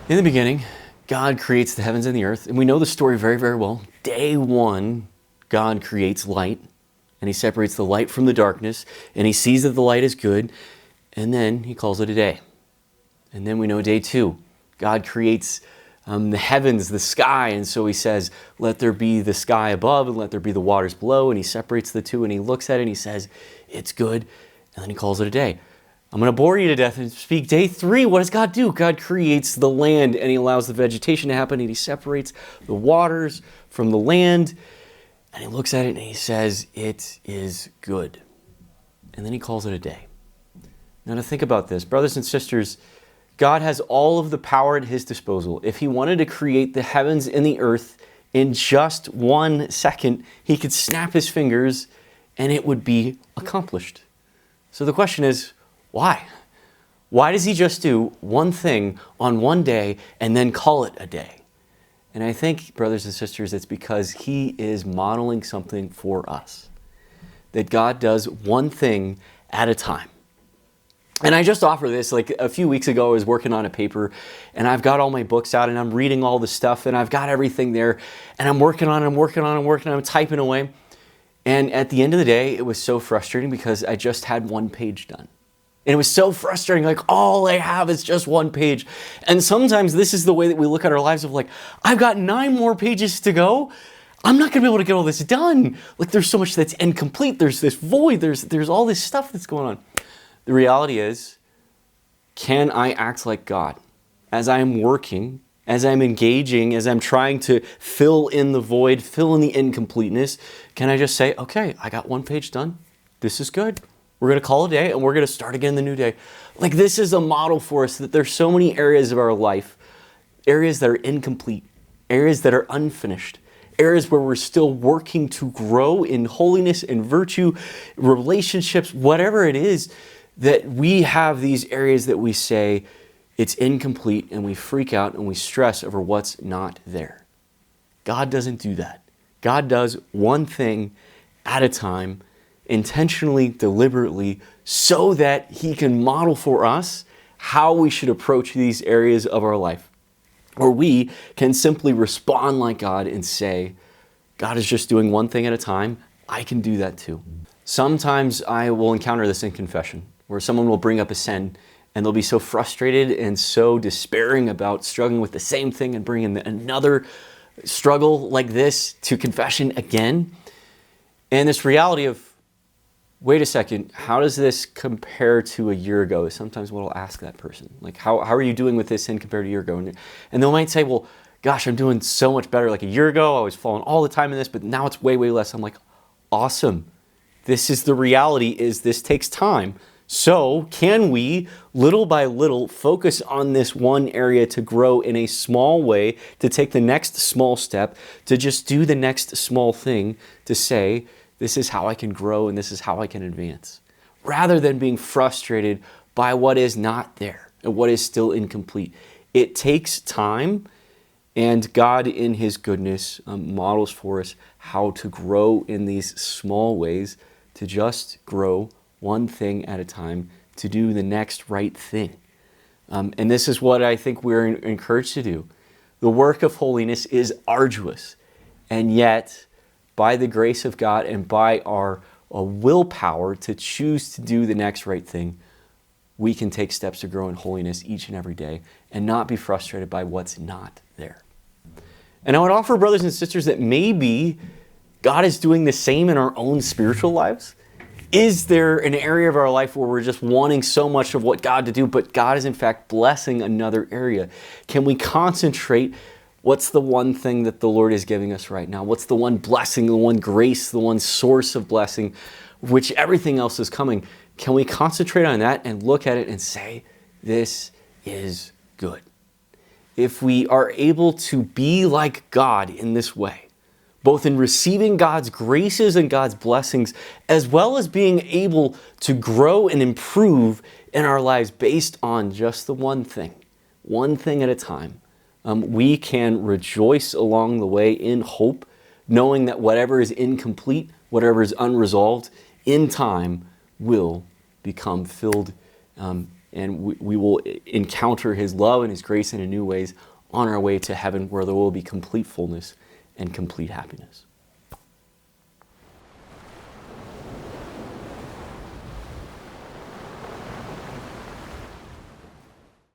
In the beginning, God creates the heavens and the earth, and we know the story very, very well. Day one, God creates light, and he separates the light from the darkness, and he sees that the light is good, and then he calls it a day. And then we know day two, God creates the heavens, the sky, and so he says, let there be the sky above and let there be the waters below, and he separates the two, and he looks at it and he says, it's good, and then he calls it a day. I'm going to bore you to death and speak day three. What does God do? God creates the land and he allows the vegetation to happen and he separates the waters from the land and he looks at it and he says, it is good. And then he calls it a day. Now to think about this, brothers and sisters, God has all of the power at his disposal. If he wanted to create the heavens and the earth in just 1 second, he could snap his fingers and it would be accomplished. So the question is, why? Why does he just do one thing on one day and then call it a day? And I think, brothers and sisters, it's because he is modeling something for us. That God does one thing at a time. And I just offer this, like a few weeks ago, I was working on a paper and I've got all my books out and I'm reading all the stuff and I've got everything there and I'm working on, I'm typing away. And at the end of the day, it was so frustrating because I just had one page done. And it was so frustrating, like all I have is just one page. And sometimes this is the way that we look at our lives of like, I've got 9 more pages to go. I'm not gonna be able to get all this done. Like there's so much that's incomplete. There's this void, there's all this stuff that's going on. The reality is, can I act like God? As I'm working, as I'm engaging, as I'm trying to fill in the void, fill in the incompleteness, can I just say, okay, I got one page done. This is good. We're going to call it a day and we're going to start again the new day. Like this is a model for us that there's so many areas of our life, areas that are incomplete, areas that are unfinished, areas where we're still working to grow in holiness and virtue, relationships, whatever it is, that we have these areas that we say it's incomplete and we freak out and we stress over what's not there. God doesn't do that. God does one thing at a time, intentionally, deliberately, so that he can model for us how we should approach these areas of our life. Or we can simply respond like God and say, God is just doing one thing at a time. I can do that too. Sometimes I will encounter this in confession, where someone will bring up a sin and they'll be so frustrated and so despairing about struggling with the same thing and bringing another struggle like this to confession again. And this reality of, wait a second, how does this compare to a year ago? Is sometimes what I'll ask that person. Like, how are you doing with this sin compared to a year ago? And they might say, well, gosh, I'm doing so much better. Like a year ago, I was falling all the time in this, but now it's way, way less. I'm like, awesome. This is the reality, is this takes time. So can we, little by little, focus on this one area to grow in a small way, to take the next small step, to just do the next small thing, to say, this is how I can grow and this is how I can advance. Rather than being frustrated by what is not there and what is still incomplete. It takes time, and God in his goodness models for us how to grow in these small ways, to just grow one thing at a time, to do the next right thing. And this is what I think we're encouraged to do. The work of holiness is arduous, and yet by the grace of God and by our willpower to choose to do the next right thing, we can take steps to grow in holiness each and every day and not be frustrated by what's not there. And I would offer, brothers and sisters, that maybe God is doing the same in our own spiritual lives. Is there an area of our life where we're just wanting so much of what God to do, but God is in fact blessing another area? Can we concentrate? What's the one thing that the Lord is giving us right now? What's the one blessing, the one grace, the one source of blessing, which everything else is coming? Can we concentrate on that and look at it and say, this is good? If we are able to be like God in this way, both in receiving God's graces and God's blessings, as well as being able to grow and improve in our lives based on just the one thing at a time, we can rejoice along the way in hope, knowing that whatever is incomplete, whatever is unresolved, in time will become filled and we will encounter his love and his grace in new ways on our way to heaven, where there will be complete fullness and complete happiness.